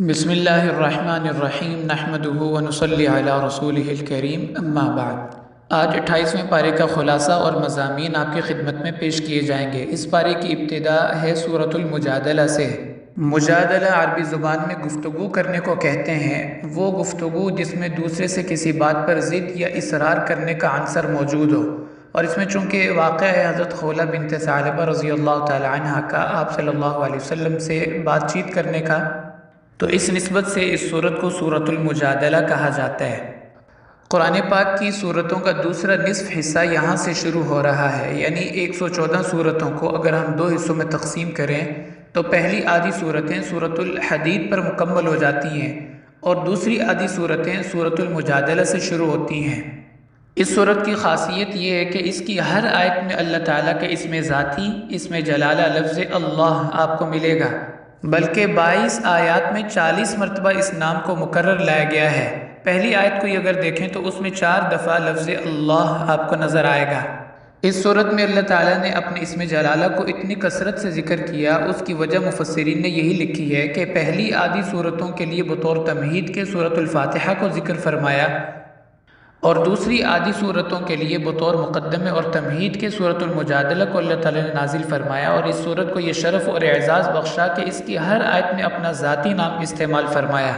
بسم اللہ الرحمن الرحیم نحمدہ ونصلی علی رسولہ الکریم اما بعد۔ آج 28ویں پارے کا خلاصہ اور مضامین آپ کی خدمت میں پیش کیے جائیں گے۔ اس پارے کی ابتدا ہے سورۃ المجادلہ سے۔ مجادلہ عربی زبان میں گفتگو کرنے کو کہتے ہیں، وہ گفتگو جس میں دوسرے سے کسی بات پر ضد یا اصرار کرنے کا عنصر موجود ہو، اور اس میں چونکہ واقعہ ہے حضرت خولہ بنت ثعلبہ رضی اللہ تعالی عنہ کا آپ صلی اللہ علیہ وسلم سے بات چیت کرنے کا، تو اس نسبت سے اس سورت کو سورۃ المجادلہ کہا جاتا ہے۔ قرآن پاک کی سورتوں کا دوسرا نصف حصہ یہاں سے شروع ہو رہا ہے، یعنی 114 سورتوں کو اگر ہم دو حصوں میں تقسیم کریں تو پہلی آدھی سورتیں سورۃ الحدید پر مکمل ہو جاتی ہیں اور دوسری آدھی سورتیں سورۃ المجادلہ سے شروع ہوتی ہیں۔ اس سورت کی خاصیت یہ ہے کہ اس کی ہر آیت میں اللہ تعالیٰ کے اسم ذاتی، اسم جلالہ لفظ اللہ آپ کو ملے گا، بلکہ 22 آیات میں 40 مرتبہ اس نام کو مکرر لایا گیا ہے۔ پہلی آیت کو اگر دیکھیں تو اس میں 4 دفعہ لفظ اللہ آپ کو نظر آئے گا۔ اس صورت میں اللہ تعالیٰ نے اپنے اسم جلالہ کو اتنی کثرت سے ذکر کیا، اس کی وجہ مفسرین نے یہی لکھی ہے کہ پہلی آدھی صورتوں کے لیے بطور تمہید کے سورۃ الفاتحہ کو ذکر فرمایا، اور دوسری آدھی صورتوں کے لیے بطور مقدمے اور تمہید کے سورۃ المجادلہ کو اللہ تعالیٰ نے نازل فرمایا، اور اس سورت کو یہ شرف اور اعزاز بخشا کہ اس کی ہر آیت میں اپنا ذاتی نام استعمال فرمایا۔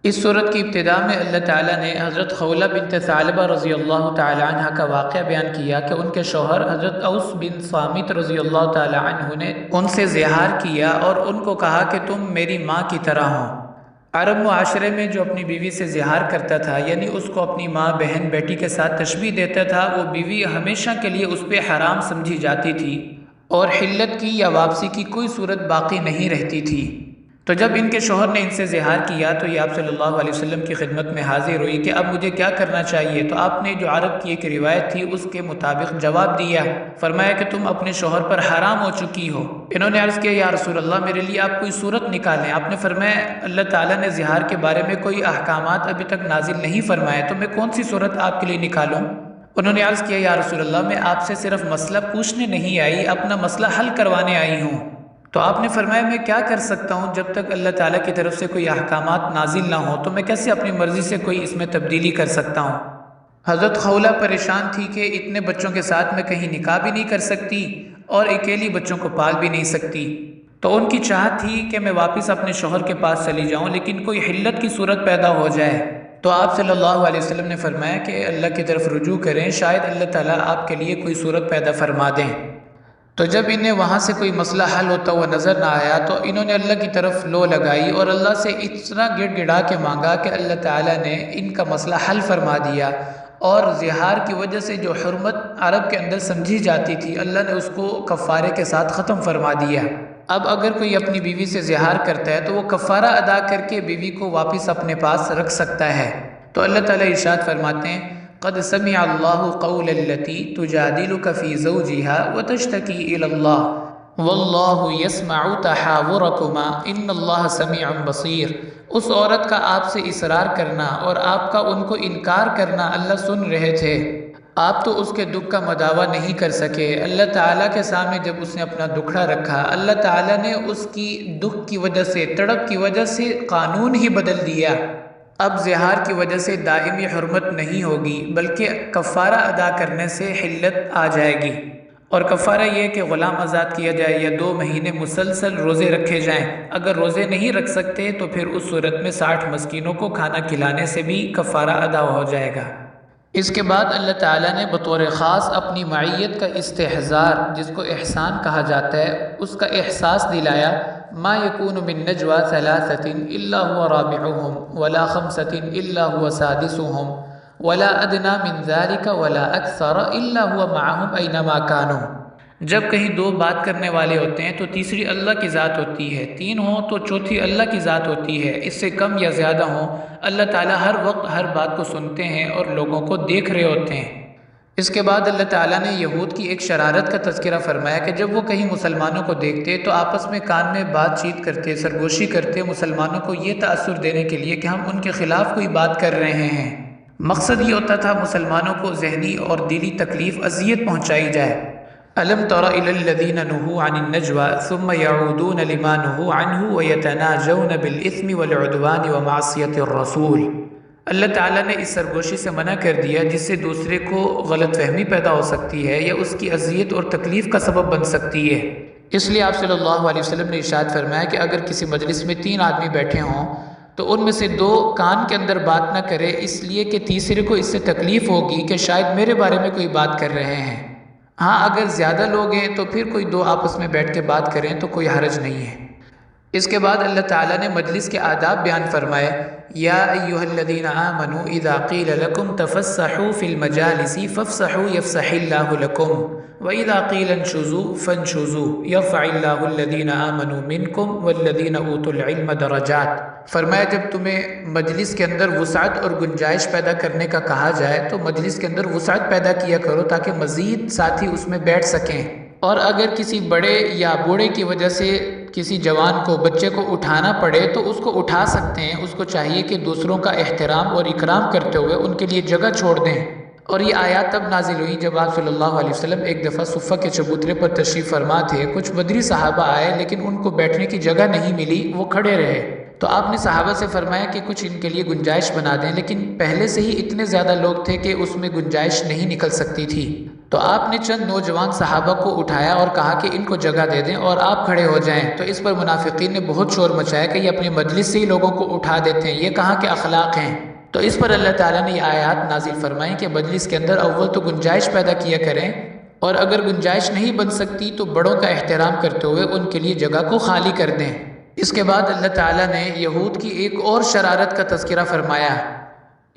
اس سورت کی ابتدا میں اللہ تعالیٰ نے حضرت خولہ بنت ثعلبہ رضی اللہ تعالی عنہ کا واقعہ بیان کیا کہ ان کے شوہر حضرت اوس بن صامت رضی اللہ تعالی عنہ نے ان سے زہار کیا اور ان کو کہا کہ تم میری ماں کی طرح ہو۔ عرب معاشرے میں جو اپنی بیوی سے زہار کرتا تھا، یعنی اس کو اپنی ماں، بہن، بیٹی کے ساتھ تشبیہ دیتا تھا، وہ بیوی ہمیشہ کے لیے اس پہ حرام سمجھی جاتی تھی اور حلت کی یا واپسی کی کوئی صورت باقی نہیں رہتی تھی۔ تو جب ان کے شوہر نے ان سے زہار کیا تو یہ آپ صلی اللہ علیہ وسلم کی خدمت میں حاضر ہوئی کہ اب مجھے کیا کرنا چاہیے؟ تو آپ نے جو عرب کی ایک روایت تھی اس کے مطابق جواب دیا، فرمایا کہ تم اپنے شوہر پر حرام ہو چکی ہو۔ انہوں نے عرض کیا یا رسول اللہ میرے لیے آپ کوئی صورت نکالیں۔ آپ نے فرمایا اللہ تعالیٰ نے زہار کے بارے میں کوئی احکامات ابھی تک نازل نہیں فرمائے، تو میں کون سی صورت آپ کے لیے نکالوں؟ انہوں نے عرض کیا یا رسول اللہ میں آپ سے صرف مسئلہ پوچھنے نہیں آئی، اپنا مسئلہ حل کروانے آئی ہوں۔ تو آپ نے فرمایا میں کیا کر سکتا ہوں؟ جب تک اللہ تعالیٰ کی طرف سے کوئی احکامات نازل نہ ہو تو میں کیسے اپنی مرضی سے کوئی اس میں تبدیلی کر سکتا ہوں؟ حضرت خولہ پریشان تھی کہ اتنے بچوں کے ساتھ میں کہیں نکاح بھی نہیں کر سکتی اور اکیلی بچوں کو پال بھی نہیں سکتی، تو ان کی چاہت تھی کہ میں واپس اپنے شوہر کے پاس چلی جاؤں لیکن کوئی حلت کی صورت پیدا ہو جائے۔ تو آپ صلی اللہ علیہ وسلم نے فرمایا کہ اللہ کی طرف رجوع کریں، شاید اللہ تعالیٰ آپ کے لیے کوئی صورت پیدا فرما دیں۔ تو جب انہیں وہاں سے کوئی مسئلہ حل ہوتا ہوا نظر نہ آیا تو انہوں نے اللہ کی طرف لو لگائی اور اللہ سے اتنا گڑ گڑا کے مانگا کہ اللہ تعالیٰ نے ان کا مسئلہ حل فرما دیا، اور زہار کی وجہ سے جو حرمت عرب کے اندر سمجھی جاتی تھی اللہ نے اس کو کفارے کے ساتھ ختم فرما دیا۔ اب اگر کوئی اپنی بیوی سے زہار کرتا ہے تو وہ کفارہ ادا کر کے بیوی کو واپس اپنے پاس رکھ سکتا ہے۔ تو اللہ تعالیٰ ارشاد فرماتے ہیں قد سمع اللہ قول التی تجادلک فی زوجہا وتشتکی الی اللہ واللہ یسمع تحاورکما ان اللہ سمیع بصیر۔ اس عورت کا آپ سے اصرار کرنا اور آپ کا ان کو انکار کرنا اللہ سن رہے تھے، آپ تو اس کے دکھ کا مداوع نہیں کر سکے۔ اللہ تعالیٰ کے سامنے جب اس نے اپنا دکھڑا رکھا، اللہ تعالیٰ نے اس کی دکھ کی وجہ سے، تڑپ کی وجہ سے قانون ہی بدل دیا۔ اب زہار کی وجہ سے دائمی حرمت نہیں ہوگی بلکہ کفارہ ادا کرنے سے حلت آ جائے گی، اور کفارہ یہ کہ غلام آزاد کیا جائے یا 2 مہینے مسلسل روزے رکھے جائیں۔ اگر روزے نہیں رکھ سکتے تو پھر اس صورت میں 60 مسکینوں کو کھانا کھلانے سے بھی کفارہ ادا ہو جائے گا۔ اس کے بعد اللہ تعالیٰ نے بطور خاص اپنی معیت کا استحضار، جس کو احسان کہا جاتا ہے، اس کا احساس دلایا۔ ما یکون من نجوى ثلاثة الا هو رابعهم ولا خمسة الا هو سادسهم ولا ادنى من ذلك ولا اکثر الا هو معهم اینما كانوا۔ جب کہیں 2 بات کرنے والے ہوتے ہیں تو تیسری اللہ کی ذات ہوتی ہے، 3 ہوں تو چوتھی اللہ کی ذات ہوتی ہے، اس سے کم یا زیادہ ہوں اللہ تعالیٰ ہر وقت ہر بات کو سنتے ہیں اور لوگوں کو دیکھ رہے ہوتے ہیں۔ اس کے بعد اللہ تعالیٰ نے یہود کی ایک شرارت کا تذکرہ فرمایا کہ جب وہ کہیں مسلمانوں کو دیکھتے تو آپس میں کان میں بات چیت کرتے، سرگوشی کرتے، مسلمانوں کو یہ تاثر دینے کے لیے کہ ہم ان کے خلاف کوئی بات کر رہے ہیں۔ مقصد یہ ہوتا تھا مسلمانوں کو ذہنی اور دلی تکلیف، اذیت پہنچائی جائے۔ الم تر الی الذین نہوا عن النجوى ثم یعودون لما نہوا عنہ ویتناجون بالاثم والعدوان ومعصیۃ الرسول۔ اللہ تعالیٰ نے اس سرگوشی سے منع کر دیا جس سے دوسرے کو غلط فہمی پیدا ہو سکتی ہے یا اس کی اذیت اور تکلیف کا سبب بن سکتی ہے۔ اس لیے آپ صلی اللہ علیہ وسلم نے ارشاد فرمایا کہ اگر کسی مجلس میں 3 آدمی بیٹھے ہوں تو ان میں سے 2 کان کے اندر بات نہ کرے، اس لیے کہ تیسرے کو اس سے تکلیف ہوگی کہ شاید میرے بارے میں کوئی بات کر رہے ہیں۔ ہاں اگر زیادہ لوگ ہیں تو پھر کوئی 2 آپس میں بیٹھ کے بات کریں تو کوئی حرج نہیں ہے۔ اس کے بعد اللہ تعالیٰ نے مجلس کے آداب بیان فرمائے، یا ایھا الذین آمنوا اذا قیل لکم تفسحوا فی المجالس فافسحوا یفسح اللہ لکم واذا قیل انشزوا فانشزوا یرفع اللہ الذین آمنوا منکم والذین اوتوا العلم درجات۔ فرمایا جب تمہیں مجلس کے اندر وسعت اور گنجائش پیدا کرنے کا کہا جائے تو مجلس کے اندر وسعت پیدا کیا کرو تاکہ مزید ساتھی اس میں بیٹھ سکیں، اور اگر کسی بڑے یا بوڑھے کی وجہ سے کسی جوان کو بچے کو اٹھانا پڑے تو اس کو اٹھا سکتے ہیں۔ اس کو چاہیے کہ دوسروں کا احترام اور اکرام کرتے ہوئے ان کے لیے جگہ چھوڑ دیں۔ اور یہ آیات تب نازل ہوئی جب آپ صلی اللہ علیہ وسلم ایک دفعہ صفہ کے چبوترے پر تشریف فرما تھے۔ کچھ بدری صحابہ آئے لیکن ان کو بیٹھنے کی جگہ نہیں ملی، وہ کھڑے رہے۔ تو آپ نے صحابہ سے فرمایا کہ کچھ ان کے لیے گنجائش بنا دیں، لیکن پہلے سے ہی اتنے زیادہ لوگ تھے کہ اس میں گنجائش نہیں نکل سکتی تھی۔ تو آپ نے چند نوجوان صحابہ کو اٹھایا اور کہا کہ ان کو جگہ دے دیں اور آپ کھڑے ہو جائیں۔ تو اس پر منافقین نے بہت شور مچایا کہ یہ اپنی مجلس سے ہی لوگوں کو اٹھا دیتے ہیں، یہ کہاں کے اخلاق ہیں۔ تو اس پر اللہ تعالیٰ نے یہ آیات نازل فرمائیں کہ مجلس کے اندر اول تو گنجائش پیدا کیا کریں، اور اگر گنجائش نہیں بن سکتی تو بڑوں کا احترام کرتے ہوئے ان کے لیے جگہ کو خالی کر دیں۔ اس کے بعد اللہ تعالیٰ نے یہود کی ایک اور شرارت کا تذکرہ فرمایا۔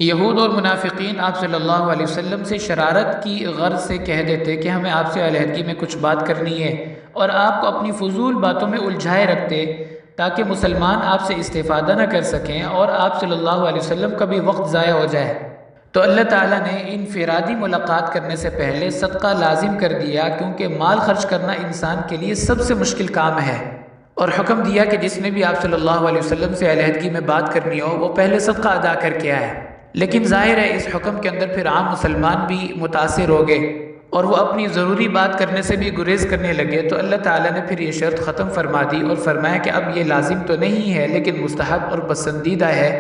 یہود اور منافقین آپ صلی اللہ علیہ وسلم سے شرارت کی غرض سے کہہ دیتے کہ ہمیں آپ سے علیحدگی میں کچھ بات کرنی ہے، اور آپ کو اپنی فضول باتوں میں الجھائے رکھتے تاکہ مسلمان آپ سے استفادہ نہ کر سکیں اور آپ صلی اللہ علیہ وسلم کا بھی وقت ضائع ہو جائے۔ تو اللہ تعالیٰ نے انفرادی ملاقات کرنے سے پہلے صدقہ لازم کر دیا، کیونکہ مال خرچ کرنا انسان کے لیے سب سے مشکل کام ہے، اور حکم دیا کہ جس نے بھی آپ صلی اللہ علیہ وسلم سے علیحدگی میں بات کرنی ہو وہ پہلے صدقہ ادا کر کے آئے۔ لیکن ظاہر ہے اس حکم کے اندر پھر عام مسلمان بھی متاثر ہو گئے اور وہ اپنی ضروری بات کرنے سے بھی گریز کرنے لگے۔ تو اللہ تعالیٰ نے پھر یہ شرط ختم فرما دی اور فرمایا کہ اب یہ لازم تو نہیں ہے لیکن مستحب اور پسندیدہ ہے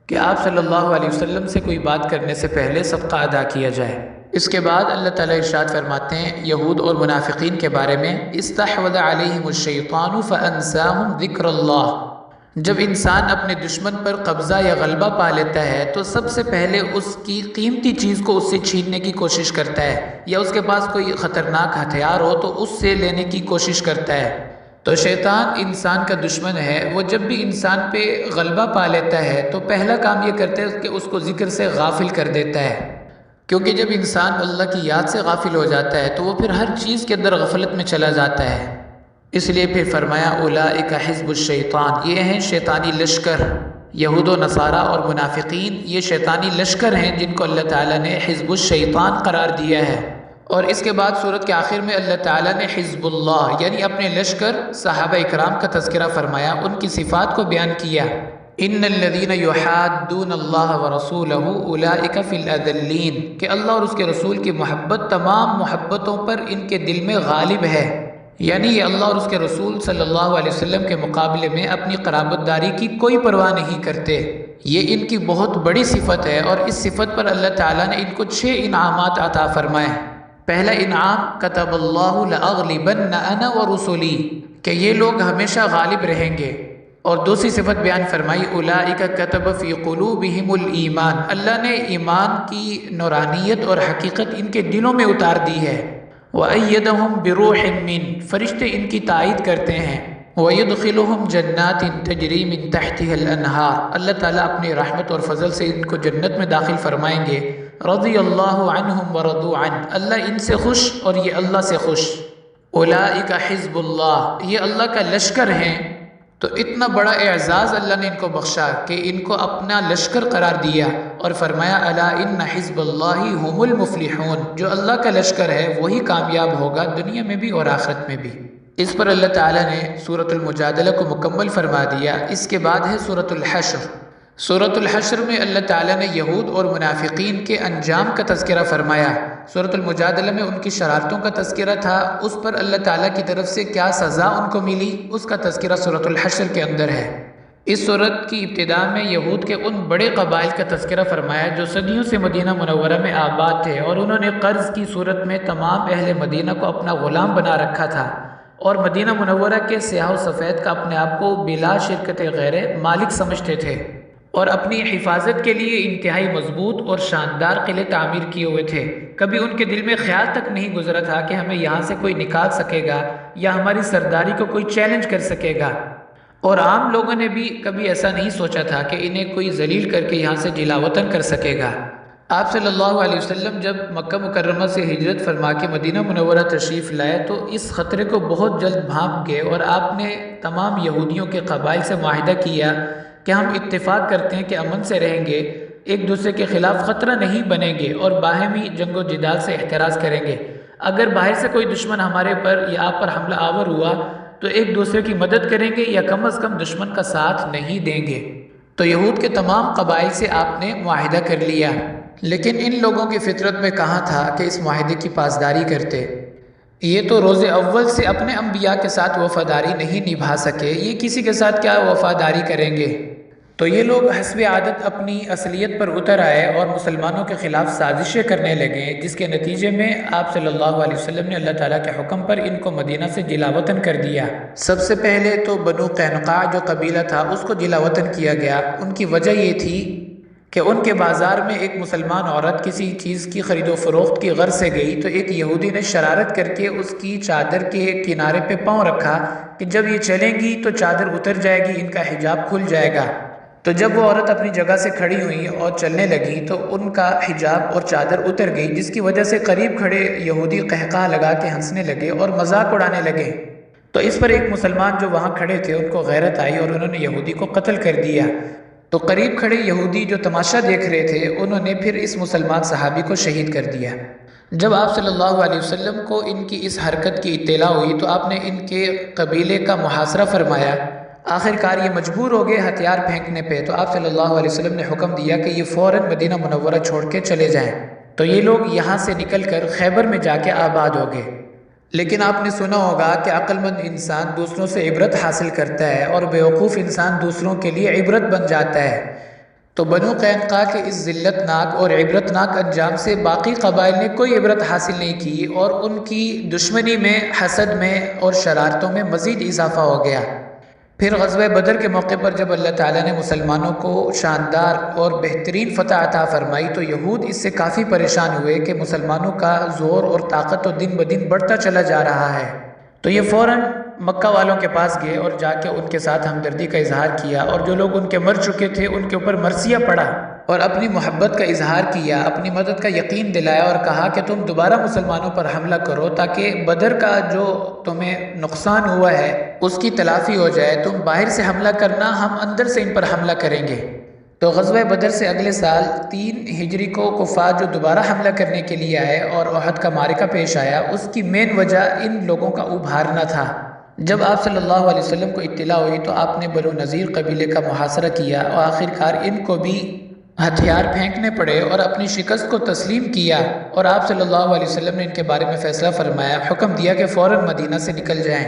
کہ آپ صلی اللہ علیہ وسلم سے کوئی بات کرنے سے پہلے صدقہ ادا کیا جائے۔ اس کے بعد اللہ تعالیٰ ارشاد فرماتے ہیں یہود اور منافقین کے بارے میں، استحوذ علیہم الشیطان فانساہم ذکر اللہ۔ جب انسان اپنے دشمن پر قبضہ یا غلبہ پا لیتا ہے تو سب سے پہلے اس کی قیمتی چیز کو اس سے چھیننے کی کوشش کرتا ہے، یا اس کے پاس کوئی خطرناک ہتھیار ہو تو اس سے لینے کی کوشش کرتا ہے۔ تو شیطان انسان کا دشمن ہے، وہ جب بھی انسان پہ غلبہ پا لیتا ہے تو پہلا کام یہ کرتا ہے کہ اس کو ذکر سے غافل کر دیتا ہے، کیونکہ جب انسان اللہ کی یاد سے غافل ہو جاتا ہے تو وہ پھر ہر چیز کے اندر غفلت میں چلا جاتا ہے۔ اس لیے پھر فرمایا اولئک حزب الشیطان، یہ ہیں شیطانی لشکر۔ یہود و نصارہ اور منافقین یہ شیطانی لشکر ہیں جن کو اللہ تعالیٰ نے حزب الشیطان قرار دیا ہے۔ اور اس کے بعد سورت کے آخر میں اللہ تعالیٰ نے حزب اللہ یعنی اپنے لشکر صحابہ اکرام کا تذکرہ فرمایا، ان کی صفات کو بیان کیا۔ ان الذین یحادون اللہ ورسولہ اولئک فی الاذلین، کہ اللہ اور اس کے رسول کی محبت تمام محبتوں پر ان کے دل میں غالب ہے، یعنی یہ اللہ اور اس کے رسول صلی اللہ علیہ وسلم کے مقابلے میں اپنی قرابت داری کی کوئی پرواہ نہیں کرتے۔ یہ ان کی بہت بڑی صفت ہے، اور اس صفت پر اللہ تعالیٰ نے ان کو 6 انعامات عطا فرمائے۔ پہلا انعام کتب اللہ لأغلبن انا ورسلی، کہ یہ لوگ ہمیشہ غالب رہیں گے۔ اور دوسری صفت بیان فرمائی اولئک کتب فی قلوبہم الایمان، اللہ نے ایمان کی نورانیت اور حقیقت ان کے دلوں میں اتار دی ہے۔ وَأَيَّدَهُمْ بِرُوحٍ مِّن، فرشتے ان کی تائید کرتے ہیں۔ وَيُدْخِلُهُمْ جَنَّاتٍ تَجْرِي مِن تَحْتِهَا الْأَنْهَارُ، اللہ تعالیٰ اپنی رحمت اور فضل سے ان کو جنت میں داخل فرمائیں گے۔ رضی اللہ عنہم ورضوا عنہ، اللہ ان سے خوش اور یہ اللہ سے خوش۔ اولئک حزب اللہ، یہ اللہ کا لشکر ہیں۔ تو اتنا بڑا اعزاز اللہ نے ان کو بخشا کہ ان کو اپنا لشکر قرار دیا، اور فرمایا الا ان حزب اللہ هم المفلحون، جو اللہ کا لشکر ہے وہی کامیاب ہوگا دنیا میں بھی اور آخرت میں بھی۔ اس پر اللہ تعالیٰ نے سورۃ المجادلہ کو مکمل فرما دیا۔ اس کے بعد ہے سورۃ الحشر۔ سورۃ الحشر میں اللہ تعالیٰ نے یہود اور منافقین کے انجام کا تذکرہ فرمایا۔ سورۃ المجادلہ میں ان کی شرارتوں کا تذکرہ تھا، اس پر اللہ تعالیٰ کی طرف سے کیا سزا ان کو ملی، اس کا تذکرہ سورۃ الحشر کے اندر ہے۔ اس سورت کی ابتدا میں یہود کے ان بڑے قبائل کا تذکرہ فرمایا جو صدیوں سے مدینہ منورہ میں آباد تھے، اور انہوں نے قرض کی صورت میں تمام اہل مدینہ کو اپنا غلام بنا رکھا تھا، اور مدینہ منورہ کے سیاہ و سفید کا اپنے آپ کو بلا شرکت غیر مالک سمجھتے تھے، اور اپنی حفاظت کے لیے انتہائی مضبوط اور شاندار قلعے تعمیر کیے ہوئے تھے۔ کبھی ان کے دل میں خیال تک نہیں گزرا تھا کہ ہمیں یہاں سے کوئی نکال سکے گا یا ہماری سرداری کو کوئی چیلنج کر سکے گا، اور عام لوگوں نے بھی کبھی ایسا نہیں سوچا تھا کہ انہیں کوئی ذلیل کر کے یہاں سے جلا وطن کر سکے گا۔ آپ صلی اللہ علیہ وسلم جب مکہ مکرمہ سے ہجرت فرما کے مدینہ منورہ تشریف لائے تو اس خطرے کو بہت جلد بھانپ گئے، اور آپ نے تمام یہودیوں کے قبائل سے معاہدہ کیا کہ ہم اتفاق کرتے ہیں کہ امن سے رہیں گے، ایک دوسرے کے خلاف خطرہ نہیں بنیں گے، اور باہمی جنگ و جدال سے احتراز کریں گے۔ اگر باہر سے کوئی دشمن ہمارے پر یا آپ پر حملہ آور ہوا تو ایک دوسرے کی مدد کریں گے، یا کم از کم دشمن کا ساتھ نہیں دیں گے۔ تو یہود کے تمام قبائل سے آپ نے معاہدہ کر لیا، لیکن ان لوگوں کی فطرت میں کہاں تھا کہ اس معاہدے کی پاسداری کرتے۔ یہ تو روز اول سے اپنے انبیاء کے ساتھ وفاداری نہیں نبھا سکے، یہ کسی کے ساتھ کیا وفاداری کریں گے؟ تو یہ لوگ حسب عادت اپنی اصلیت پر اتر آئے اور مسلمانوں کے خلاف سازشیں کرنے لگے، جس کے نتیجے میں آپ صلی اللہ علیہ وسلم نے اللہ تعالیٰ کے حکم پر ان کو مدینہ سے جلا وطن کر دیا۔ سب سے پہلے تو بنو قینقاع جو قبیلہ تھا اس کو جلا وطن کیا گیا۔ ان کی وجہ یہ تھی کہ ان کے بازار میں ایک مسلمان عورت کسی چیز کی خرید و فروخت کی غرض سے گئی تو ایک یہودی نے شرارت کر کے اس کی چادر کے کنارے پہ پاؤں رکھا کہ جب یہ چلیں گی تو چادر اتر جائے گی، ان کا حجاب کھل جائے گا۔ تو جب وہ عورت اپنی جگہ سے کھڑی ہوئی اور چلنے لگی تو ان کا حجاب اور چادر اتر گئی، جس کی وجہ سے قریب کھڑے یہودی قہقہ لگا کے ہنسنے لگے اور مذاق اڑانے لگے۔ تو اس پر ایک مسلمان جو وہاں کھڑے تھے ان کو غیرت آئی اور انہوں نے یہودی کو قتل کر دیا۔ تو قریب کھڑے یہودی جو تماشا دیکھ رہے تھے انہوں نے پھر اس مسلمان صحابی کو شہید کر دیا۔ جب آپ صلی اللہ علیہ وسلم کو ان کی اس حرکت کی اطلاع ہوئی تو آپ نے ان کے قبیلے کا محاصرہ فرمایا۔ آخر کار یہ مجبور ہو گئے ہتھیار پھینکنے پہ، تو آپ صلی اللہ علیہ وسلم نے حکم دیا کہ یہ فوراً مدینہ منورہ چھوڑ کے چلے جائیں۔ تو یہ لوگ یہاں سے نکل کر خیبر میں جا کے آباد ہو گئے۔ لیکن آپ نے سنا ہوگا کہ عقل مند انسان دوسروں سے عبرت حاصل کرتا ہے اور بیوقوف انسان دوسروں کے لیے عبرت بن جاتا ہے۔ تو بنو قینقاع کے اس ذلت ناک اور عبرت ناک انجام سے باقی قبائل نے کوئی عبرت حاصل نہیں کی، اور ان کی دشمنی میں، حسد میں اور شرارتوں میں مزید اضافہ ہو گیا۔ پھر غزوہ بدر کے موقع پر جب اللہ تعالیٰ نے مسلمانوں کو شاندار اور بہترین فتح عطا فرمائی تو یہود اس سے کافی پریشان ہوئے کہ مسلمانوں کا زور اور طاقت تو دن بدن بڑھتا چلا جا رہا ہے۔ تو یہ فوراً مکہ والوں کے پاس گئے اور جا کے ان کے ساتھ ہمدردی کا اظہار کیا، اور جو لوگ ان کے مر چکے تھے ان کے اوپر مرثیہ پڑھا اور اپنی محبت کا اظہار کیا، اپنی مدد کا یقین دلایا، اور کہا کہ تم دوبارہ مسلمانوں پر حملہ کرو تاکہ بدر کا جو تمہیں نقصان ہوا ہے اس کی تلافی ہو جائے۔ تم باہر سے حملہ کرنا، ہم اندر سے ان پر حملہ کریں گے۔ تو غزوہ بدر سے اگلے سال 3 ہجری کو کفار جو دوبارہ حملہ کرنے کے لیے آئے اور احد کا معرکہ پیش آیا، اس کی مین وجہ ان لوگوں کا ابھارنا تھا۔ جب آپ صلی اللہ علیہ وسلم کو اطلاع ہوئی تو آپ نے بنو نذیر قبیلے کا محاصرہ کیا، اور آخر کار ان کو بھی ہتھیار پھینکنے پڑے اور اپنی شکست کو تسلیم کیا، اور آپ صلی اللہ علیہ وسلم نے ان کے بارے میں فیصلہ فرمایا، حکم دیا کہ فوراً مدینہ سے نکل جائیں۔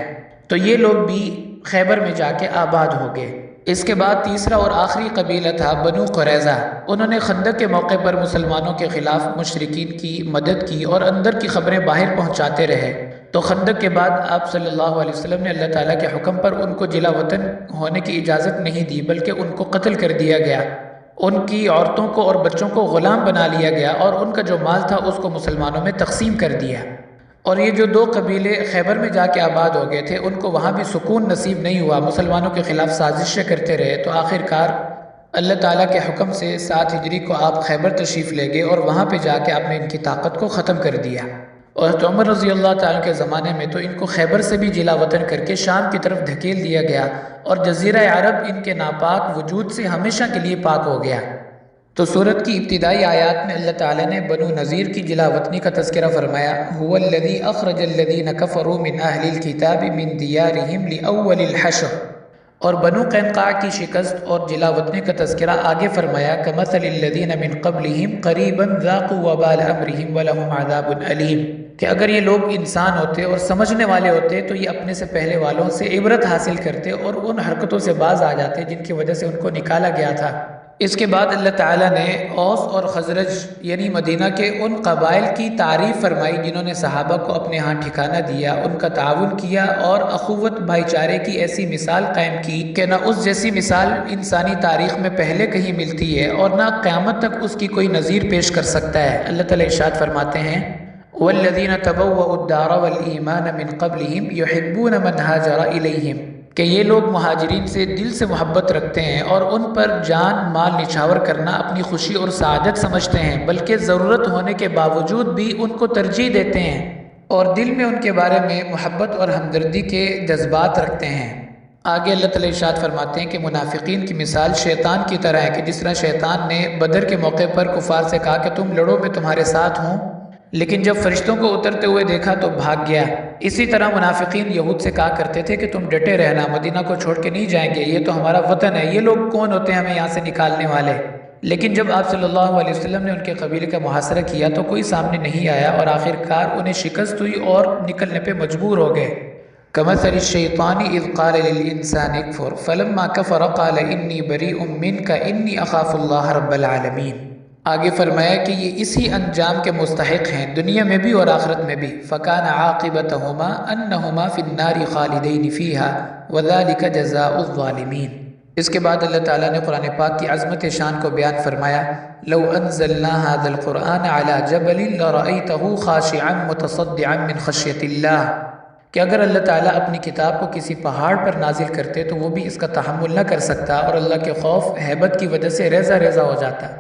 تو یہ لوگ بھی خیبر میں جا کے آباد ہو گئے۔ اس کے بعد تیسرا اور آخری قبیلہ تھا بنو قریظہ۔ انہوں نے خندق کے موقع پر مسلمانوں کے خلاف مشرکین کی مدد کی اور اندر کی خبریں باہر پہنچاتے رہے۔ تو خندق کے بعد آپ صلی اللہ علیہ وسلم نے اللہ تعالیٰ کے حکم پر ان کو جلا وطن ہونے کی اجازت نہیں دی، بلکہ ان کو قتل کر دیا گیا۔ ان کی عورتوں کو اور بچوں کو غلام بنا لیا گیا، اور ان کا جو مال تھا اس کو مسلمانوں میں تقسیم کر دیا۔ اور یہ جو 2 قبیلے خیبر میں جا کے آباد ہو گئے تھے ان کو وہاں بھی سکون نصیب نہیں ہوا، مسلمانوں کے خلاف سازشیں کرتے رہے۔ تو آخر کار اللہ تعالیٰ کے حکم سے 7 ہجری کو آپ خیبر تشریف لے گئے، اور وہاں پہ جا کے آپ نے ان کی طاقت کو ختم کر دیا۔ اور عمر رضی اللہ تعالیٰ کے زمانے میں تو ان کو خیبر سے بھی جلا وطن کر کے شام کی طرف دھکیل دیا گیا، اور جزیرہ عرب ان کے ناپاک وجود سے ہمیشہ کے لیے پاک ہو گیا۔ تو سورت کی ابتدائی آیات میں اللہ تعالیٰ نے بنو نذیر کی جلا وطنی کا تذکرہ فرمایا، هو الذی اخرج الذین کفروا من اہل الکتاب من دیارہم لأول الحشر۔ اور بنو قینقاع کی شکست اور جلاوطنی کا تذکرہ آگے فرمایا کمثل الذین من قبلہم قریبا ذاقوا وبال امرہم ولہم عذاب علیم، کہ اگر یہ لوگ انسان ہوتے اور سمجھنے والے ہوتے تو یہ اپنے سے پہلے والوں سے عبرت حاصل کرتے اور ان حرکتوں سے باز آ جاتے جن کی وجہ سے ان کو نکالا گیا تھا۔ اس کے بعد اللہ تعالیٰ نے اوس اور خزرج یعنی مدینہ کے ان قبائل کی تعریف فرمائی جنہوں نے صحابہ کو اپنے ہاں ٹھکانہ دیا، ان کا تعاون کیا اور اخوت بھائی چارے کی ایسی مثال قائم کی کہ نہ اس جیسی مثال انسانی تاریخ میں پہلے کہیں ملتی ہے اور نہ قیامت تک اس کی کوئی نظیر پیش کر سکتا ہے۔ اللہ تعالیٰ ارشاد فرماتے ہیں وَالَّذِينَ تَبَوَّؤُوا الدَّارَ وَالْإِيمَانَ مِنْ قَبْلِهِمْ يُحِبُّونَ مَنْ هَاجَرَ إِلَيْهِمْ، کہ یہ لوگ مہاجرین سے دل سے محبت رکھتے ہیں اور ان پر جان مال نچھاور کرنا اپنی خوشی اور سعادت سمجھتے ہیں، بلکہ ضرورت ہونے کے باوجود بھی ان کو ترجیح دیتے ہیں اور دل میں ان کے بارے میں محبت اور ہمدردی کے جذبات رکھتے ہیں۔ آگے اللہ تعالیٰ ارشاد فرماتے ہیں کہ منافقین کی مثال شیطان کی طرح ہے، کہ جس طرح شیطان نے بدر کے موقع پر کفار سے کہا کہ تم لڑو میں تمہارے ساتھ ہوں، لیکن جب فرشتوں کو اترتے ہوئے دیکھا تو بھاگ گیا۔ اسی طرح منافقین یہود سے کہا کرتے تھے کہ تم ڈٹے رہنا، مدینہ کو چھوڑ کے نہیں جائیں گے، یہ تو ہمارا وطن ہے، یہ لوگ کون ہوتے ہیں ہمیں یہاں سے نکالنے والے۔ لیکن جب آپ صلی اللہ علیہ وسلم نے ان کے قبیلے کا محاصرہ کیا تو کوئی سامنے نہیں آیا اور آخر کار انہیں شکست ہوئی اور نکلنے پہ مجبور ہو گئے۔ کمثل الشیطان اذ قال للانسان اکفر فلما کفر قال انی بریء منک انی اخاف اللہ رب العالمین۔ آگے فرمایا کہ یہ اسی انجام کے مستحق ہیں دنیا میں بھی اور آخرت میں بھی۔ فَكَانَ عَاقِبَتَهُمَا أَنَّهُمَا فِي النَّارِ خَالِدَيْنِ فِيهَا وَذَلِكَ جَزَاءُ الظَّالِمِينَ۔ اس کے بعد اللہ تعالیٰ نے قرآن پاک کی عظمت شان کو بیان فرمایا لَوْ أَنزَلْنَا هَذَا الْقُرْآنَ عَلَى جَبَلٍ لَرَأَيْتَهُ خَاشِعًا مُتَصَدِّعًا مِنْ خَشْيَةِ اللَّهِ، کہ اگر اللہ تعالیٰ اپنی کتاب کو کسی پہاڑ پر نازل کرتے تو وہ بھی اس کا تحمل نہ کر سکتا اور اللہ کے خوف ہیبت کی وجہ سے ریزہ ریزہ ہو جاتا۔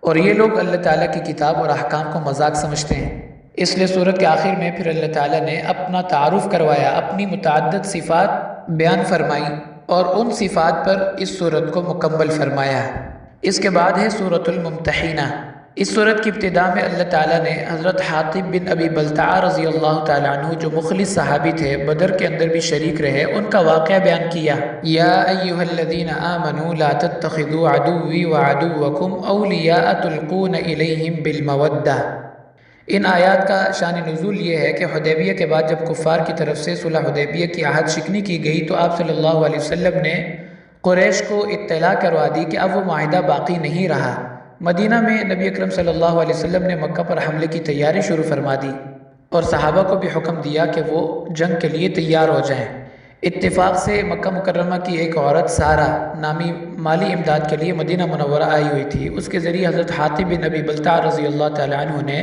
اور یہ لوگ اللہ تعالیٰ کی کتاب اور احکام کو مذاق سمجھتے ہیں، اس لیے سورت کے آخر میں پھر اللہ تعالیٰ نے اپنا تعارف کروایا، اپنی متعدد صفات بیان فرمائی اور ان صفات پر اس سورت کو مکمل فرمایا۔ اس کے بعد ہے سورۃ الممتحنہ۔ اس سورت کی ابتدا میں اللہ تعالیٰ نے حضرت حاطب بن ابی بلتعہ رضی اللہ تعالیٰ عنہ جو مخلص صحابی تھے، بدر کے اندر بھی شریک رہے، ان کا واقعہ بیان کیا۔ یا ایھا الذین آمنوا لا تتخذوا عدوی وعدوکم اولیاء تلقون الیہم بالمودہ۔ ان آیات کا شان نزول یہ ہے کہ حدیبیہ کے بعد جب کفار کی طرف سے صلح حدیبیہ کی عہد شکنی کی گئی تو آپ صلی اللہ علیہ وسلم نے قریش کو اطلاع کروا دی کہ اب وہ معاہدہ باقی نہیں رہا۔ مدینہ میں نبی اکرم صلی اللہ علیہ وسلم نے مکہ پر حملے کی تیاری شروع فرما دی اور صحابہ کو بھی حکم دیا کہ وہ جنگ کے لیے تیار ہو جائیں۔ اتفاق سے مکہ مکرمہ کی ایک عورت سارہ نامی مالی امداد کے لیے مدینہ منورہ آئی ہوئی تھی، اس کے ذریعے حضرت حاطب بن ابی بلتعہ رضی اللہ تعالیٰ عنہ نے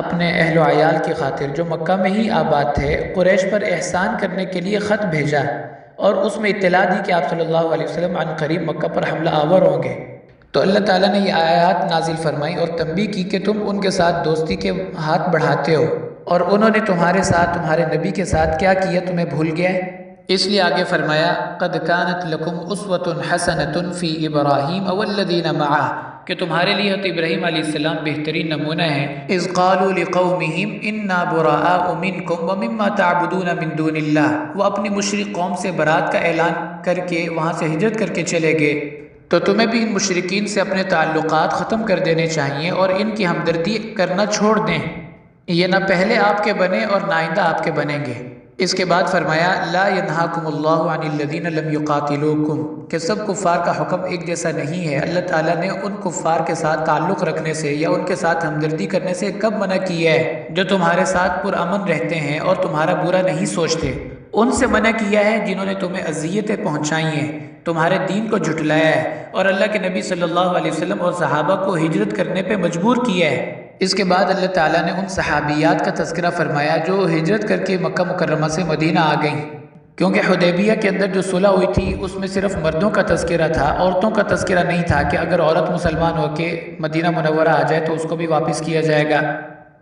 اپنے اہل و عیال کی خاطر جو مکہ میں ہی آباد تھے قریش پر احسان کرنے کے لیے خط بھیجا اور اس میں اطلاع دی کہ آپ صلی اللہ علیہ وسلم عن قریب مکہ پر حملہ آور ہوں گے۔ تو اللہ تعالیٰ نے یہ آیات نازل فرمائی اور تنبیہ کی کہ تم ان کے ساتھ دوستی کے ہاتھ بڑھاتے ہو اور انہوں نے تمہارے ساتھ تمہارے نبی کے ساتھ کیا کیا تمہیں بھول گیا ہے؟ اس لیے آگے فرمایا قد كانت لكم اسوة حسنة في ابراہیم والذین معه، کہ تمہارے لیے حضرت ابراہیم علیہ السلام بہترین نمونہ ہیں۔ اذ قالوا لقومهم انا براء منكم ومما تعبدون من دون اللہ، وہ اپنی مشرک قوم سے برات کا اعلان کر کے وہاں سے ہجرت کر کے چلے گئے، تو تمہیں بھی ان مشرکین سے اپنے تعلقات ختم کر دینے چاہیے اور ان کی ہمدردی کرنا چھوڑ دیں، یہ نہ پہلے آپ کے بنے اور نہ آئندہ آپ کے بنیں گے۔ اس کے بعد فرمایا لا ینہاکم اللہ عن الذین لم یقاتلوکم، کہ سب کفار کا حکم ایک جیسا نہیں ہے۔ اللہ تعالیٰ نے ان کفار کے ساتھ تعلق رکھنے سے یا ان کے ساتھ ہمدردی کرنے سے کب منع کیا ہے؟ جو تمہارے ساتھ پرامن رہتے ہیں اور تمہارا برا نہیں سوچتے، ان سے منع کیا ہے جنہوں نے تمہیں اذیتیں پہنچائی ہیں، تمہارے دین کو جھٹلایا ہے اور اللہ کے نبی صلی اللہ علیہ وسلم اور صحابہ کو ہجرت کرنے پہ مجبور کیا ہے۔ اس کے بعد اللہ تعالیٰ نے ان صحابیات کا تذکرہ فرمایا جو ہجرت کر کے مکہ مکرمہ سے مدینہ آ گئیں، کیونکہ حدیبیہ کے اندر جو صلح ہوئی تھی اس میں صرف مردوں کا تذکرہ تھا، عورتوں کا تذکرہ نہیں تھا کہ اگر عورت مسلمان ہو کے مدینہ منورہ آ جائے تو اس کو بھی واپس کیا جائے گا۔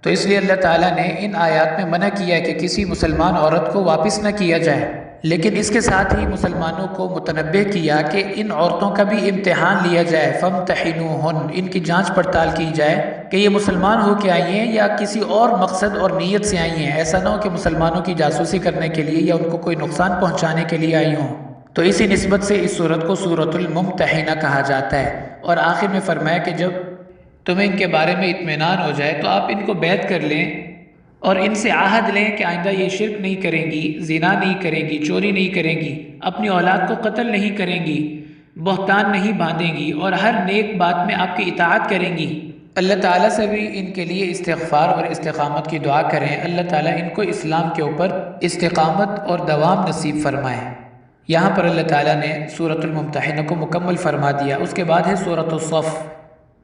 تو اس لیے اللہ تعالیٰ نے ان آیات میں منع کیا ہے کہ کسی مسلمان عورت کو واپس نہ کیا جائے، لیکن اس کے ساتھ ہی مسلمانوں کو متنبہ کیا کہ ان عورتوں کا بھی امتحان لیا جائے، فامتحنوہن، ان کی جانچ پڑتال کی جائے کہ یہ مسلمان ہو کے آئی ہیں یا کسی اور مقصد اور نیت سے آئی ہیں، ایسا نہ ہو کہ مسلمانوں کی جاسوسی کرنے کے لیے یا ان کو کوئی نقصان پہنچانے کے لیے آئی ہوں۔ تو اسی نسبت سے اس صورت کو سورۃ الممتحنہ کہا جاتا ہے۔ اور آخر میں فرمایا کہ جب تمہیں ان کے بارے میں اطمینان ہو جائے تو آپ ان کو بیعت کر لیں اور ان سے عہد لیں کہ آئندہ یہ شرک نہیں کریں گی، زنا نہیں کریں گی، چوری نہیں کریں گی، اپنی اولاد کو قتل نہیں کریں گی، بہتان نہیں باندھیں گی، اور ہر نیک بات میں آپ کی اطاعت کریں گی۔ اللہ تعالیٰ سے بھی ان کے لیے استغفار اور استقامت کی دعا کریں، اللہ تعالیٰ ان کو اسلام کے اوپر استقامت اور دوام نصیب فرمائے۔ یہاں پر اللہ تعالیٰ نے سورۃ الممتحنہ کو مکمل فرما دیا۔ اس کے بعد ہے سورۃ الصف۔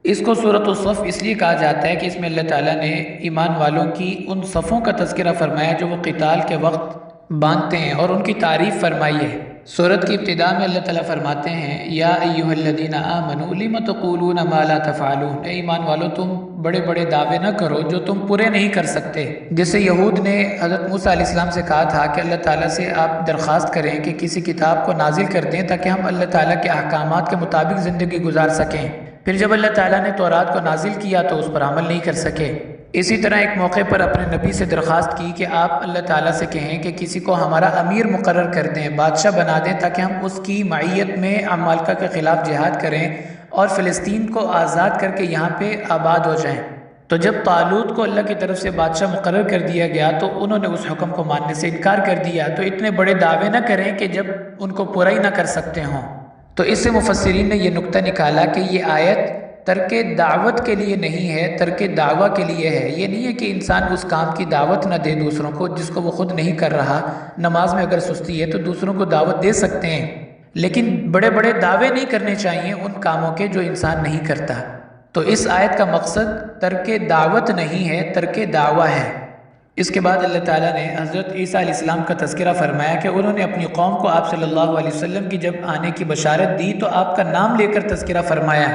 اس کو سورۃ الصف اس لیے کہا جاتا ہے کہ اس میں اللہ تعالیٰ نے ایمان والوں کی ان صفوں کا تذکرہ فرمایا جو وہ قتال کے وقت باندھتے ہیں، اور ان کی تعریف فرمائی ہے۔ سورت کی ابتدا میں اللہ تعالیٰ فرماتے ہیں یا ایھا الذین آمنوا لم تقولون ما لا تفعلون، اے ایمان والو تم بڑے بڑے دعوے نہ کرو جو تم پورے نہیں کر سکتے۔ جیسے یہود نے حضرت موسیٰ علیہ السلام سے کہا تھا کہ اللہ تعالیٰ سے آپ درخواست کریں کہ کسی کتاب کو نازل کر دیں تاکہ ہم اللہ تعالیٰ کے احکامات کے مطابق زندگی گزار سکیں۔ پھر جب اللہ تعالیٰ نے تورات کو نازل کیا تو اس پر عمل نہیں کر سکے۔ اسی طرح ایک موقع پر اپنے نبی سے درخواست کی کہ آپ اللہ تعالیٰ سے کہیں کہ کسی کو ہمارا امیر مقرر کر دیں، بادشاہ بنا دیں، تاکہ ہم اس کی معیت میں عمالقہ کے خلاف جہاد کریں اور فلسطین کو آزاد کر کے یہاں پہ آباد ہو جائیں۔ تو جب طالوت کو اللہ کی طرف سے بادشاہ مقرر کر دیا گیا تو انہوں نے اس حکم کو ماننے سے انکار کر دیا۔ تو اتنے بڑے دعوے نہ کریں کہ جب ان کو پورا ہی نہ کر سکتے ہوں۔ تو اس سے مفسرین نے یہ نقطہ نکالا کہ یہ آیت ترک دعوت کے لیے نہیں ہے، ترک دعویٰ کے لیے ہے۔ یہ نہیں ہے کہ انسان اس کام کی دعوت نہ دے دوسروں کو جس کو وہ خود نہیں کر رہا۔ نماز میں اگر سستی ہے تو دوسروں کو دعوت دے سکتے ہیں، لیکن بڑے بڑے دعوے نہیں کرنے چاہیے ان کاموں کے جو انسان نہیں کرتا۔ تو اس آیت کا مقصد ترک دعوت نہیں ہے، ترک دعویٰ ہے۔ اس کے بعد اللہ تعالیٰ نے حضرت عیسیٰ علیہ السلام کا تذکرہ فرمایا کہ انہوں نے اپنی قوم کو آپ صلی اللہ علیہ وسلم کی جب آنے کی بشارت دی تو آپ کا نام لے کر تذکرہ فرمایا۔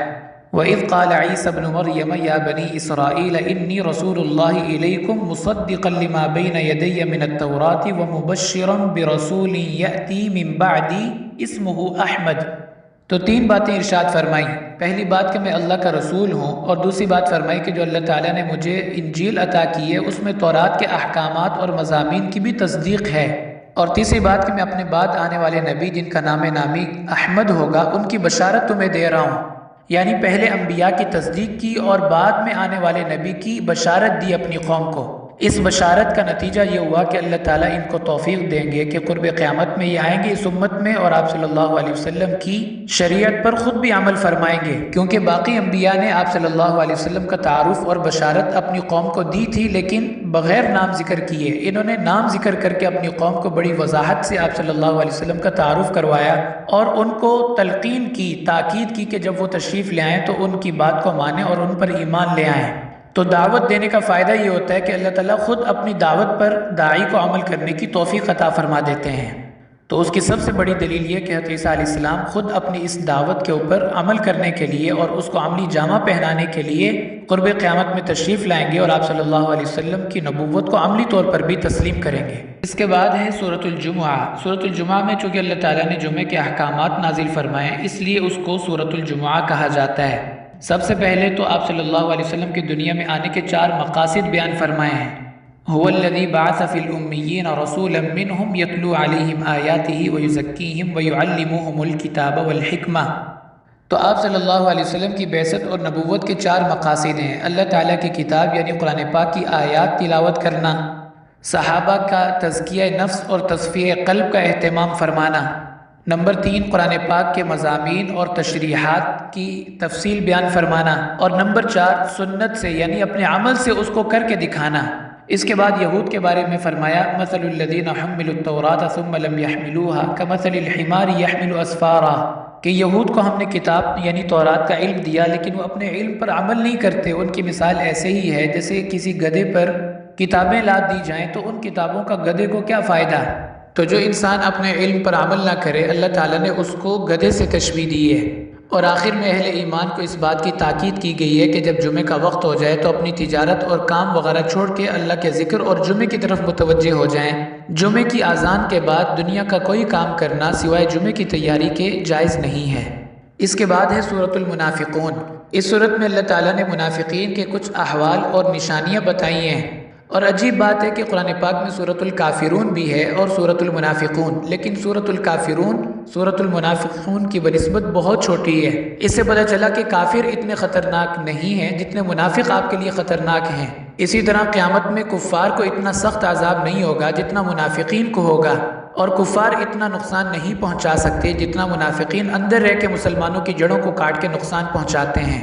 وَإِذْ قَالَ عِيسَى ابْنُ مَرْيَمَ يَا بَنِي إِسْرَائِيلَ إِنِّي رَسُولُ اللَّهِ إِلَيْكُمْ مُصَدِّقًا لِمَا بَيْنَ يَدَيَّ مِنَ التَّوْرَاةِ وَمُبَشِّرًا بِرَسُولٍ يَأْتِي مِن بَعْدِي اسْمُهُ أَحْمَدُ۔ تو تین باتیں ارشاد فرمائیں۔ پہلی بات کہ میں اللہ کا رسول ہوں، اور دوسری بات فرمائی کہ جو اللہ تعالیٰ نے مجھے انجیل عطا کی ہے اس میں تورات کے احکامات اور مضامین کی بھی تصدیق ہے، اور تیسری بات کہ میں اپنے بعد آنے والے نبی جن کا نام نامی احمد ہوگا ان کی بشارت تمہیں دے رہا ہوں۔ یعنی پہلے انبیاء کی تصدیق کی اور بعد میں آنے والے نبی کی بشارت دی اپنی قوم کو۔ اس بشارت کا نتیجہ یہ ہوا کہ اللہ تعالیٰ ان کو توفیق دیں گے کہ قرب قیامت میں یہ آئیں گے اس امت میں اور آپ صلی اللہ علیہ وسلم کی شریعت پر خود بھی عمل فرمائیں گے، کیونکہ باقی انبیاء نے آپ صلی اللہ علیہ وسلم کا تعارف اور بشارت اپنی قوم کو دی تھی لیکن بغیر نام ذکر کیے۔ انہوں نے نام ذکر کر کے اپنی قوم کو بڑی وضاحت سے آپ صلی اللہ علیہ وسلم کا تعارف کروایا اور ان کو تلقین کی، تاکید کی کہ جب وہ تشریف لے آئیں تو ان کی بات کو مانیں اور ان پر ایمان لے آئیں۔ تو دعوت دینے کا فائدہ یہ ہوتا ہے کہ اللہ تعالیٰ خود اپنی دعوت پر داعی کو عمل کرنے کی توفیق عطا فرما دیتے ہیں۔ تو اس کی سب سے بڑی دلیل یہ کہ حضرت عیسیٰ علیہ السلام خود اپنی اس دعوت کے اوپر عمل کرنے کے لیے اور اس کو عملی جامہ پہنانے کے لیے قرب قیامت میں تشریف لائیں گے اور آپ صلی اللہ علیہ وسلم کی نبوت کو عملی طور پر بھی تسلیم کریں گے۔ اس کے بعد ہے سورۃ الجمعہ۔ سورۃ الجمعہ میں چونکہ اللہ تعالیٰ نے جمعے کے احکامات نازل فرمائے اس لیے اس کو سورۃ الجمعہ کہا جاتا ہے۔ سب سے پہلے تو آپ صلی اللہ علیہ وسلم کی دنیا میں آنے کے 4 مقاصد بیان فرمائے ہیں۔ هو الذی بعث فی الأمیین رسولا منہم یتلو علیہم آیاتہ ویزکیہم ویعلمہم الکتاب والحکمہ۔ تو آپ صلی اللہ علیہ وسلم کی بعثت اور نبوت کے 4 مقاصد ہیں۔ اللہ تعالیٰ کی کتاب یعنی قرآن پاک کی آیات تلاوت کرنا، صحابہ کا تزکیہ نفس اور تصفیہ قلب کا اہتمام فرمانا، نمبر 3 قرآن پاک کے مضامین اور تشریحات کی تفصیل بیان فرمانا، اور نمبر 4 سنت سے یعنی اپنے عمل سے اس کو کر کے دکھانا۔ اس کے بعد یہود کے بارے میں فرمایا مثل الذین حملوا التوراۃ ثم لم يحملوها كمثل الحمار يحمل اسفارا، کہ یہود کو ہم نے کتاب یعنی تورات کا علم دیا لیکن وہ اپنے علم پر عمل نہیں کرتے۔ ان کی مثال ایسے ہی ہے جیسے کسی گدھے پر کتابیں لاد دی جائیں تو ان کتابوں کا گدھے کو کیا فائدہ۔ تو جو انسان اپنے علم پر عمل نہ کرے اللہ تعالیٰ نے اس کو گدھے سے تشبیہ دی ہے۔ اور آخر میں اہل ایمان کو اس بات کی تاکید کی گئی ہے کہ جب جمعے کا وقت ہو جائے تو اپنی تجارت اور کام وغیرہ چھوڑ کے اللہ کے ذکر اور جمعے کی طرف متوجہ ہو جائیں۔ جمعے کی اذان کے بعد دنیا کا کوئی کام کرنا سوائے جمعے کی تیاری کے جائز نہیں ہے۔ اس کے بعد ہے سورۃ المنافقون۔ اس سورت میں اللہ تعالیٰ نے منافقین کے کچھ احوال اور نشانیاں بتائی ہیں اور عجیب بات ہے کہ قرآن پاک میں سورۃ الکافرون بھی ہے اور سورۃ المنافقون، لیکن سورۃ الکافرون سورۃ المنافقون کی بنسبت بہت چھوٹی ہے۔ اس سے پتہ چلا کہ کافر اتنے خطرناک نہیں ہیں جتنے منافق آپ کے لیے خطرناک ہیں۔ اسی طرح قیامت میں کفار کو اتنا سخت عذاب نہیں ہوگا جتنا منافقین کو ہوگا، اور کفار اتنا نقصان نہیں پہنچا سکتے جتنا منافقین اندر رہ کے مسلمانوں کی جڑوں کو کاٹ کے نقصان پہنچاتے ہیں۔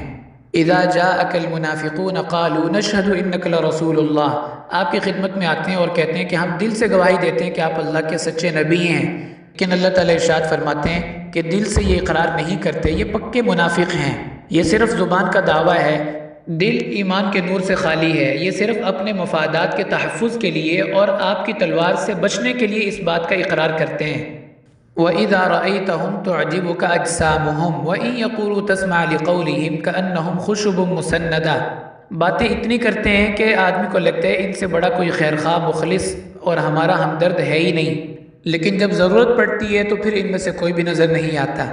اذا جاءك المنافقون قالوا نشهد انك لرسول اللہ، آپ کی خدمت میں آتے ہیں اور کہتے ہیں کہ ہم دل سے گواہی دیتے ہیں کہ آپ اللہ کے سچے نبی ہیں، لیکن اللہ تعالیٰ ارشاد فرماتے ہیں کہ دل سے یہ اقرار نہیں کرتے، یہ پکے منافق ہیں۔ یہ صرف زبان کا دعویٰ ہے، دل ایمان کے نور سے خالی ہے، یہ صرف اپنے مفادات کے تحفظ کے لیے اور آپ کی تلوار سے بچنے کے لیے اس بات کا اقرار کرتے ہیں۔ وَإِذَا رَأَيْتَهُمْ تُعْجِبُكَ أَجْسَامُهُمْ وَإِنْ يَقُولُوا تَسْمَعْ لِقَوْلِهِمْ كَأَنَّهُمْ خُشُبٌ مُّسَنَّدَةٌ، باتیں اتنی کرتے ہیں کہ آدمی کو لگتا ہے ان سے بڑا کوئی خیرخواہ مخلص اور ہمارا ہمدرد ہے ہی نہیں، لیکن جب ضرورت پڑتی ہے تو پھر ان میں سے کوئی بھی نظر نہیں آتا۔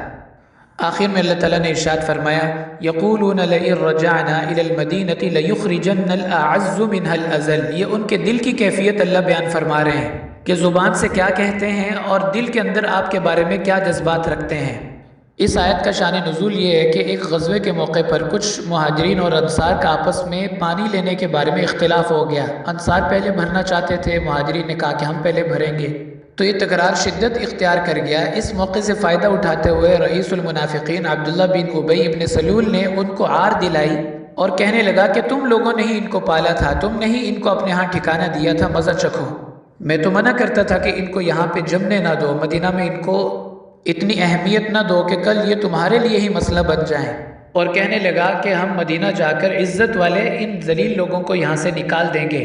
آخر میں اللہ تعالیٰ نے ارشاد فرمایا یقولون لئن رجعنا الى المدینة لیخرجن الاعز منها الاذل، یہ ان کے دل کی کیفیت اللہ بیان فرما رہے ہیں کہ زبان سے کیا کہتے ہیں اور دل کے اندر آپ کے بارے میں کیا جذبات رکھتے ہیں۔ اس آیت کا شان نزول یہ ہے کہ ایک غزوے کے موقع پر کچھ مہاجرین اور انصار کا آپس میں پانی لینے کے بارے میں اختلاف ہو گیا۔ انصار پہلے بھرنا چاہتے تھے، مہاجرین نے کہا کہ ہم پہلے بھریں گے، تو یہ تکرار شدت اختیار کر گیا۔ اس موقع سے فائدہ اٹھاتے ہوئے رئیس المنافقین عبداللہ بن ابی بن سلول نے ان کو عار دلائی اور کہنے لگا کہ تم لوگوں نے ہی ان کو پالا تھا، تم نے ہی ان کو اپنے ہاں ٹھکانہ دیا تھا، مزہ چکھو۔ میں تو منع کرتا تھا کہ ان کو یہاں پہ جمنے نہ دو، مدینہ میں ان کو اتنی اہمیت نہ دو کہ کل یہ تمہارے لیے ہی مسئلہ بن جائیں، اور کہنے لگا کہ ہم مدینہ جا کر عزت والے ان ذلیل لوگوں کو یہاں سے نکال دیں گے۔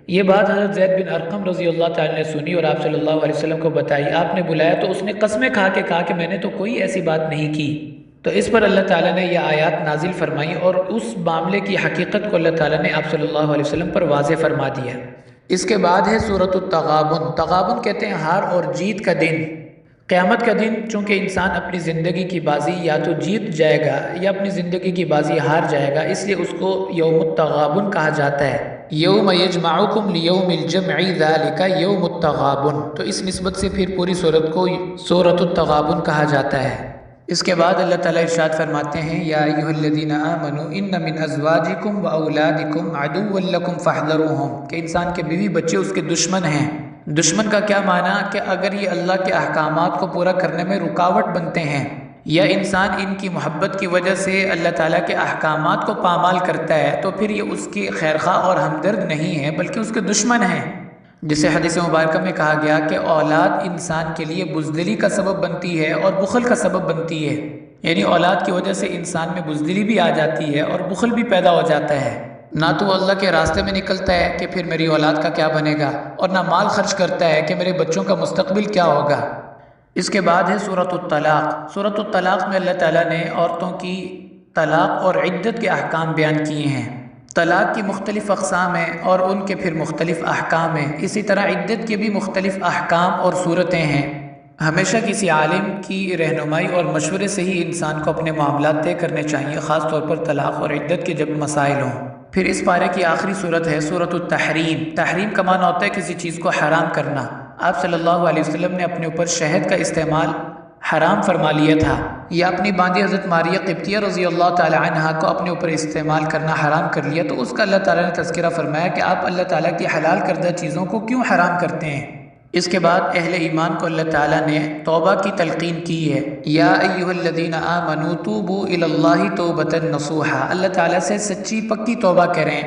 یہ بات حضرت زید بن ارقم رضی اللہ تعالیٰ نے سنی اور آپ صلی اللہ علیہ وسلم کو بتائی۔ آپ نے بلایا تو اس نے قسمیں کھا کے کہا کہ میں نے تو کوئی ایسی بات نہیں کی۔ تو اس پر اللہ تعالیٰ نے یہ آیات نازل فرمائی اور اس معاملے کی حقیقت کو اللہ تعالیٰ نے آپ صلی اللہ علیہ وسلم پر واضح فرما دیا۔ اس کے بعد ہے سورۃ التغابن۔ تغابن کہتے ہیں ہار اور جیت کا دن، قیامت کا دن۔ چونکہ انسان اپنی زندگی کی بازی یا تو جیت جائے گا یا اپنی زندگی کی بازی ہار جائے گا، اس لیے اس کو یوم التغابن کہا جاتا ہے۔ یوم یجمعکم لیوم الجمع ذالک یوم التغابن، تو اس نسبت سے پھر پوری سورت کو سورۃ التغابن کہا جاتا ہے۔ اس کے بعد اللہ تعالیٰ ارشاد فرماتے ہیں یا ایھا الذین آمنوا ان من ازواجکم واولادکم عدوا لکم فاحذروہم، کہ انسان کے بیوی بچے اس کے دشمن ہیں۔ دشمن کا کیا معنی کہ اگر یہ اللہ کے احکامات کو پورا کرنے میں رکاوٹ بنتے ہیں یا انسان ان کی محبت کی وجہ سے اللہ تعالیٰ کے احکامات کو پامال کرتا ہے تو پھر یہ اس کی خیرخواہ اور ہمدرد نہیں ہے بلکہ اس کے دشمن ہیں۔ جسے حدیث مبارکہ میں کہا گیا کہ اولاد انسان کے لیے بزدلی کا سبب بنتی ہے اور بخل کا سبب بنتی ہے، یعنی اولاد کی وجہ سے انسان میں بزدلی بھی آ جاتی ہے اور بخل بھی پیدا ہو جاتا ہے۔ نہ تو وہ اللہ کے راستے میں نکلتا ہے کہ پھر میری اولاد کا کیا بنے گا، اور نہ مال خرچ کرتا ہے کہ میرے بچوں کا مستقبل کیا ہوگا۔ اس کے بعد ہے سورۃ الطلاق۔ سورۃ الطلاق میں اللہ تعالیٰ نے عورتوں کی طلاق اور عدت کے احکام بیان کیے ہیں۔ طلاق کی مختلف اقسام ہیں اور ان کے پھر مختلف احکام ہیں، اسی طرح عدت کے بھی مختلف احکام اور صورتیں ہیں۔ ہمیشہ کسی عالم کی رہنمائی اور مشورے سے ہی انسان کو اپنے معاملات طے کرنے چاہیے، خاص طور پر طلاق اور عدت کے جب مسائل ہوں۔ پھر اس پارے کی آخری صورت ہے سورۃ التحریم۔ تحریم کا معنی ہوتا ہے کسی چیز کو حرام کرنا۔ آپ صلی اللہ علیہ وسلم نے اپنے اوپر شہد کا استعمال حرام فرما لیا تھا، یا اپنی باندھی حضرت ماریہ قبطیہ رضی اللہ تعالی عنہا کو اپنے اوپر استعمال کرنا حرام کر لیا، تو اس کا اللہ تعالیٰ نے تذکرہ فرمایا کہ آپ اللہ تعالیٰ کی حلال کردہ چیزوں کو کیوں حرام کرتے ہیں۔ اس کے بعد اہل ایمان کو اللہ تعالیٰ نے توبہ کی تلقین کی ہے، یا ایھا الذین آمنوا توبوا الی اللہ توبۃ نصوحا، اللہ تعالیٰ سے سچی پکی توبہ کریں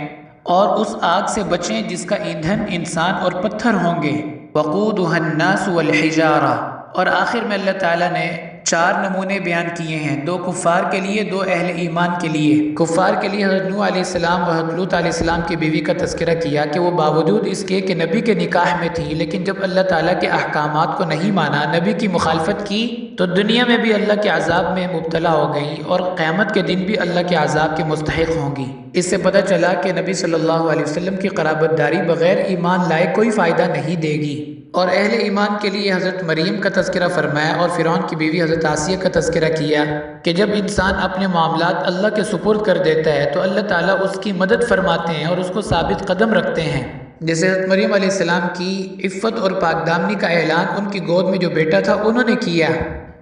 اور اس آگ سے بچیں جس کا ایندھن انسان اور پتھر ہوں گے، وقودھا الناس والحجارہ۔ اور آخر میں اللہ تعالیٰ نے 4 نمونے بیان کیے ہیں، 2 کفار کے لیے، 2 اہل ایمان کے لیے۔ کفار کے لیے حضرت نوح علیہ السلام اور حضرت لوط علیہ السلام کی بیوی کا تذکرہ کیا کہ وہ باوجود اس کے کہ نبی کے نکاح میں تھی، لیکن جب اللہ تعالیٰ کے احکامات کو نہیں مانا، نبی کی مخالفت کی، تو دنیا میں بھی اللہ کے عذاب میں مبتلا ہو گئی اور قیامت کے دن بھی اللہ کے عذاب کے مستحق ہوں گی۔ اس سے پتہ چلا کہ نبی صلی اللہ علیہ وسلم کی قرابت داری بغیر ایمان لائے کوئی فائدہ نہیں دے گی۔ اور اہل ایمان کے لیے حضرت مریم کا تذکرہ فرمایا اور فرعون کی بیوی حضرت آسیہ کا تذکرہ کیا کہ جب انسان اپنے معاملات اللہ کے سپرد کر دیتا ہے تو اللہ تعالیٰ اس کی مدد فرماتے ہیں اور اس کو ثابت قدم رکھتے ہیں۔ جیسے حضرت مریم علیہ السلام کی عفت اور پاک دامنی کا اعلان ان کی گود میں جو بیٹا تھا انہوں نے کیا،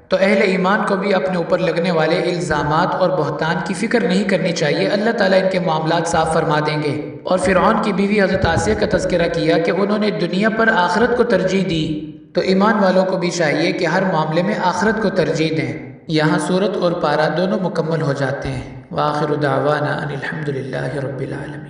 تو اہل ایمان کو بھی اپنے اوپر لگنے والے الزامات اور بہتان کی فکر نہیں کرنی چاہیے، اللہ تعالیٰ ان کے معاملات صاف فرما دیں گے۔ اور فرعون کی بیوی حضرت آسیہ کا تذکرہ کیا کہ انہوں نے دنیا پر آخرت کو ترجیح دی، تو ایمان والوں کو بھی چاہیے کہ ہر معاملے میں آخرت کو ترجیح دیں۔ یہاں سورت اور پارہ دونوں مکمل ہو جاتے ہیں۔ وآخر دعوانا ان الحمد للہ رب العالمین۔